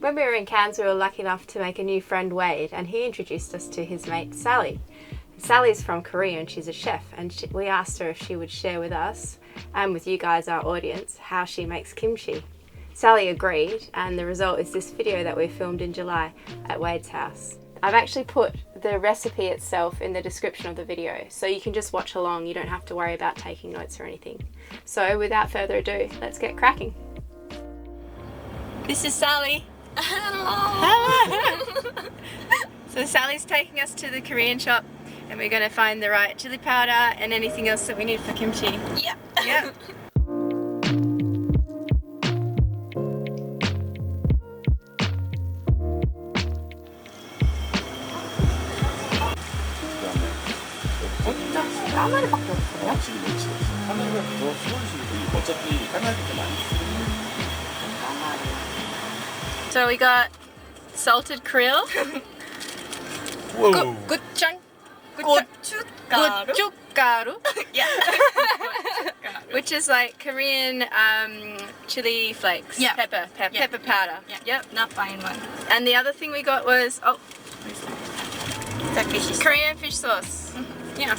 When we were in Cairns, we were lucky enough to make a new friend, Wade, and he introduced us to his mate, Sally. Sally's from Korea and she's a chef, and we asked her if she would share with us and with you guys, our audience, how she makes kimchi. Sally agreed, and the result is this video that we filmed in July at Wade's house. I've actually put the recipe itself in the description of the video, so you can just watch along. You don't have to worry about taking notes or anything. So without further ado, let's get cracking. This is Sally. Hello. So Sally's taking us to the Korean shop and we're going to find the right chili powder and anything else that we need for kimchi. Yep. Yep. 까마리밖에 없어요? 확실히 멸치. 까마리가 더 수월수고 어차피 까마리가 많이 쓰거든요. So we got salted krill. Whoa. Gochugaru. Yeah. Which is like Korean chili flakes. Yeah. Pepper powder. Yeah. Yep. Not fine one. And the other thing we got was Korean fish sauce. Yeah.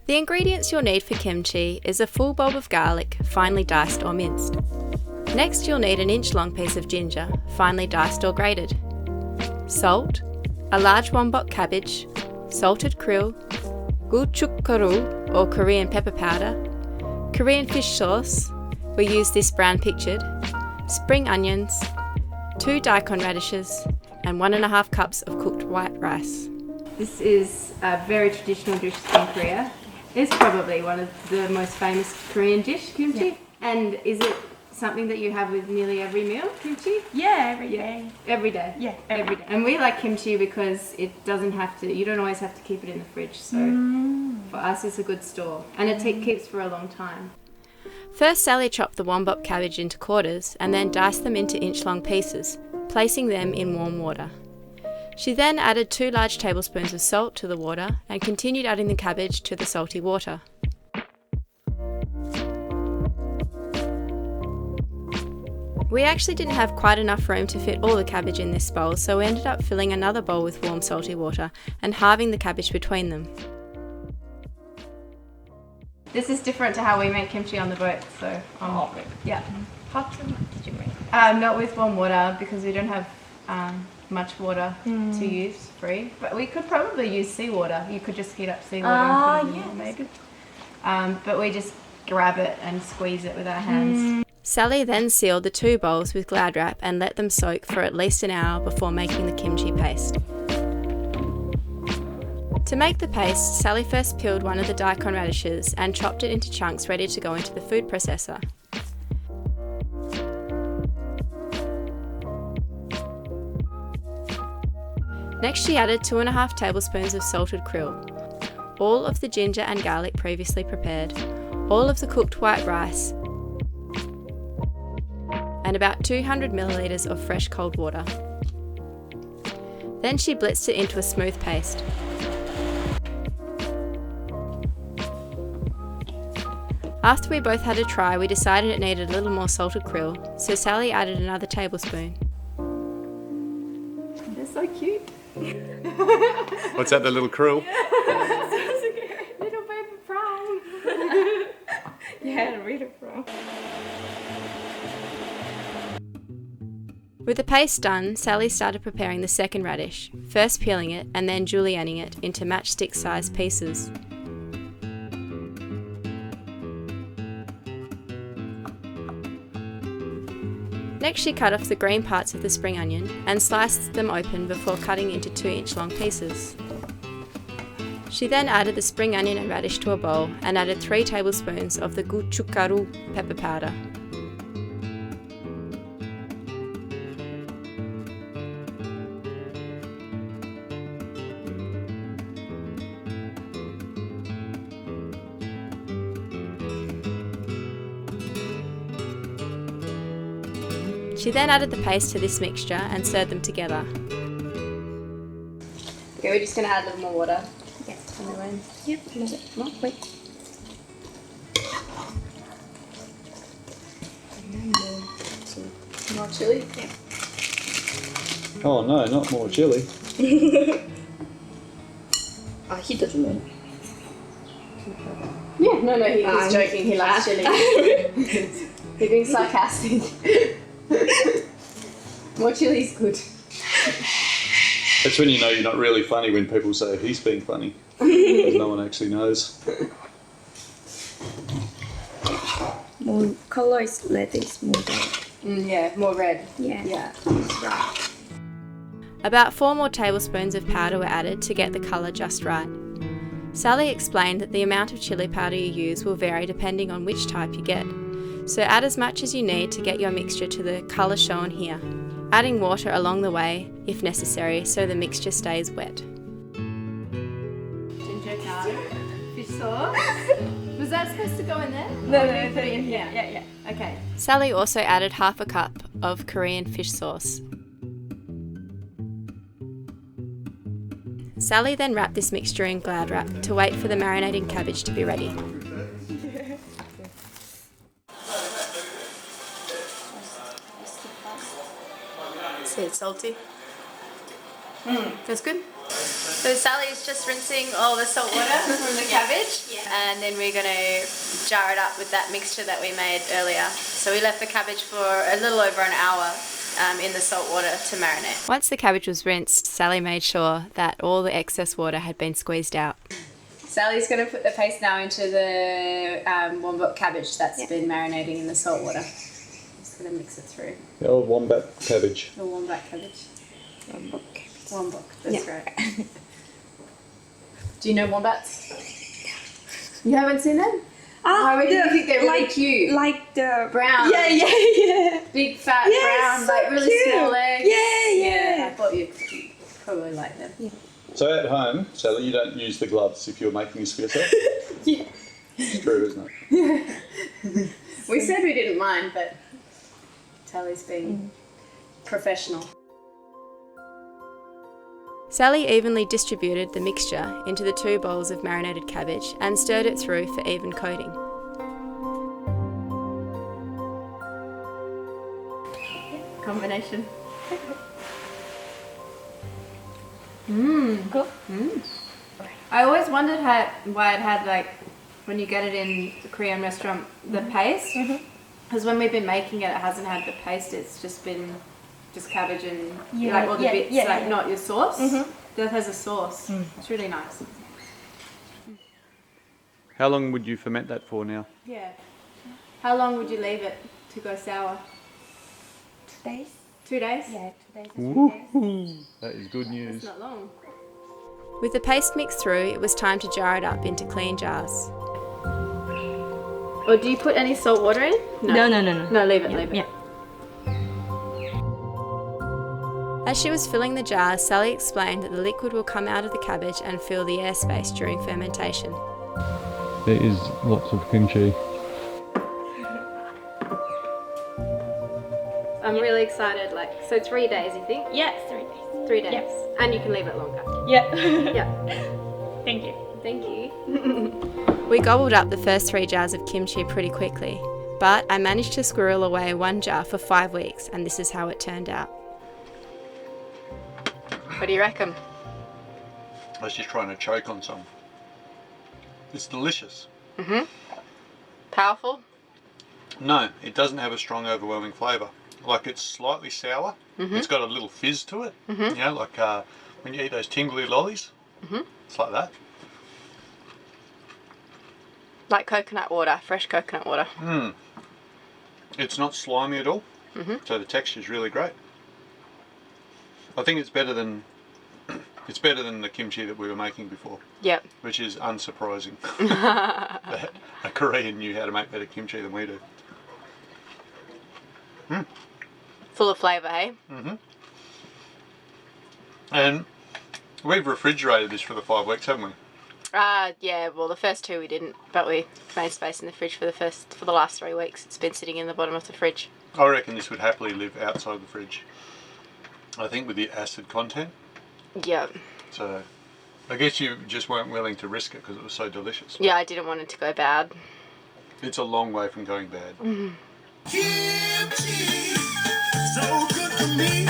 The ingredients you'll need for kimchi is a full bulb of garlic, finely diced or minced. Next you'll need an inch-long piece of ginger, finely diced or grated. Salt, a large Wombok cabbage, salted krill, Gochugaru or Korean pepper powder, Korean fish sauce, we use this brown pictured, spring onions, 2 Diakon radishes, and 1.5 cups of cooked white rice. This is a very traditional dish in Korea. It's probably one of the most famous Korean dish, kimchi. Yeah. And is it something that you have with nearly every meal, kimchi? Yeah, every day. Every day? Yeah, every day. And we like kimchi because it doesn't have to, you don't always have to keep it in the fridge. So for us it's a good store. And it keeps for a long time. First Sally chopped the Wombok cabbage into quarters and then diced them into inch-long pieces, placing them in warm water. She then added 2 large tablespoons of salt to the water and continued adding the cabbage to the salty water. We actually didn't have quite enough room to fit all the cabbage in this bowl, so we ended up filling another bowl with warm salty water and halving the cabbage between them. This is different to how we make kimchi on the boat, so yeah. Hot did you make? Not with warm water because we don't have much water to use free, but we could probably use seawater. You could just heat up seawater and put it in there, maybe. But we just grab it and squeeze it with our hands. Sally then sealed the 2 bowls with Glad wrap and let them soak for at least an hour before making the kimchi paste. To make the paste, Sally first peeled one of the Diakon radishes and chopped it into chunks ready to go into the food processor. Next she added 2.5 tablespoons of salted krill, all of the ginger and garlic previously prepared, all of the cooked white rice, and about 200 millilitres of fresh cold water. Then she blitzed it into a smooth paste. After we both had a try, we decided it needed a little more salted krill, so Sally added another tablespoon. They're so cute. What's that, the little krill? Little baby prawn. Yeah, read it from. With the paste done, Sally started preparing the second radish, first peeling it and then julienning it into matchstick-sized pieces. Next she cut off the green parts of the spring onion and sliced them open before cutting into 2-inch-long pieces. She then added the spring onion and radish to a bowl and added 3 tablespoons of the Gochugaru pepper powder. She then added the paste to this mixture and stirred them together. Okay, we're just going to add a little more water. Yes. Yep, a little bit more, quick. More chili? Yeah. Oh no, not more chili. He doesn't know. Yeah, no, he's joking. He likes chili. He's being sarcastic. More chili's good. That's when you know you're not really funny, when people say he's being funny. Because no one actually knows. More color is lettuce, more red. Yeah, more red. Yeah. Right. About 4 more tablespoons of powder were added to get the colour just right. Sally explained that the amount of chili powder you use will vary depending on which type you get, so add as much as you need to get your mixture to the colour shown here, adding water along the way if necessary so the mixture stays wet. Ginger garlic, fish sauce. Was that supposed to go in there? No, put it in here. Yeah. Okay. Sally also added half a cup of Korean fish sauce. Sally then wrapped this mixture in Glad wrap to wait for the marinating cabbage to be ready. See, it's salty. That's good. So Sally's just rinsing all the salt water from the cabbage, and then we're going to jar it up with that mixture that we made earlier. So we left the cabbage for a little over an hour in the salt water to marinate. Once the cabbage was rinsed, Sally made sure that all the excess water had been squeezed out. Sally's going to put the paste now into the Wombok cabbage that's been marinating in the salt water. Just going to mix it through. The old wombat cabbage. The wombat cabbage. Wombok, that's right. Do you know wombats? You haven't seen them? Why do you think they're really cute? Like the brown. Yeah. Big fat brown, so like really cute. small legs. Yeah. I thought you'd probably like them. Yeah. So at home, Sally, you don't use the gloves if you're making this for yourself? Yeah. It's true, isn't it? We said we didn't mind, but Sally's being professional. Sally evenly distributed the mixture into the 2 bowls of marinated cabbage and stirred it through for even coating. Combination. Cool. I always wondered why it had, like, when you get it in the Korean restaurant, the paste. Because when we've been making it, it hasn't had the paste. It's just been just cabbage and like all the bits, not your sauce. That has a sauce. It's really nice. How long would you ferment that for now? Yeah. How long would you leave it to go sour? 2 days. 2 days? Yeah, 2 days. Woohoo! That is good news. It's not long. With the paste mixed through, it was time to jar it up into clean jars. Or do you put any salt water in? No. No, leave it. Yeah. As she was filling the jars, Sally explained that the liquid will come out of the cabbage and fill the airspace during fermentation. There is lots of kimchi. I'm really excited. So 3 days, you think? Yeah, 3 days. 3 days. Yes. And you can leave it longer. Yeah. Yeah. Thank you. Thank you. We gobbled up the first 3 jars of kimchi pretty quickly, but I managed to squirrel away 1 jar for 5 weeks, and this is how it turned out. What do you reckon? I was just trying to choke on some. It's delicious. Powerful? No, it doesn't have a strong, overwhelming flavour. Like, it's slightly sour. It's got a little fizz to it. You know, like when you eat those tingly lollies. It's like that. Like coconut water, fresh coconut water. It's not slimy at all. So the texture is really great. I think it's better than the kimchi that we were making before. Yep. Which is unsurprising. That a Korean knew how to make better kimchi than we do. Full of flavour, hey? And we've refrigerated this for the 5 weeks, haven't we? Yeah, well the first 2 we didn't, but we made space in the fridge for the last 3 weeks. It's been sitting in the bottom of the fridge. I reckon this would happily live outside the fridge. I think with the acid content. Yeah. So, I guess you just weren't willing to risk it because it was so delicious. Yeah, I didn't want it to go bad. It's a long way from going bad. Kimchi, so good to me.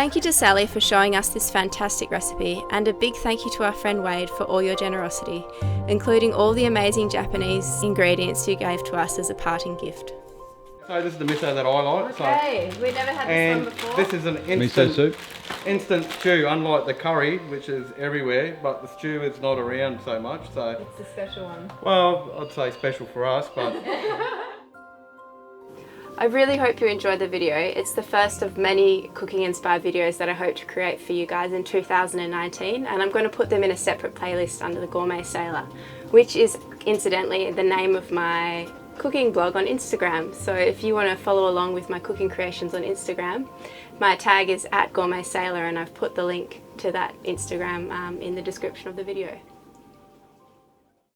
Thank you to Sally for showing us this fantastic recipe, and a big thank you to our friend Wade for all your generosity, including all the amazing Japanese ingredients you gave to us as a parting gift. So this is the miso that I like. Okay, we've never had this one before. This is an Miso soup. instant stew, unlike the curry, which is everywhere, but the stew is not around so much. So It's a special one. well, I'd say special for us, but I really hope you enjoyed the video. It's the first of many cooking inspired videos that I hope to create for you guys in 2019, and I'm going to put them in a separate playlist under the Gourmet Sailor, which is incidentally the name of my cooking blog on Instagram. So if you want to follow along with my cooking creations on Instagram, my tag is @Gourmet Sailor, and I've put the link to that Instagram in the description of the video.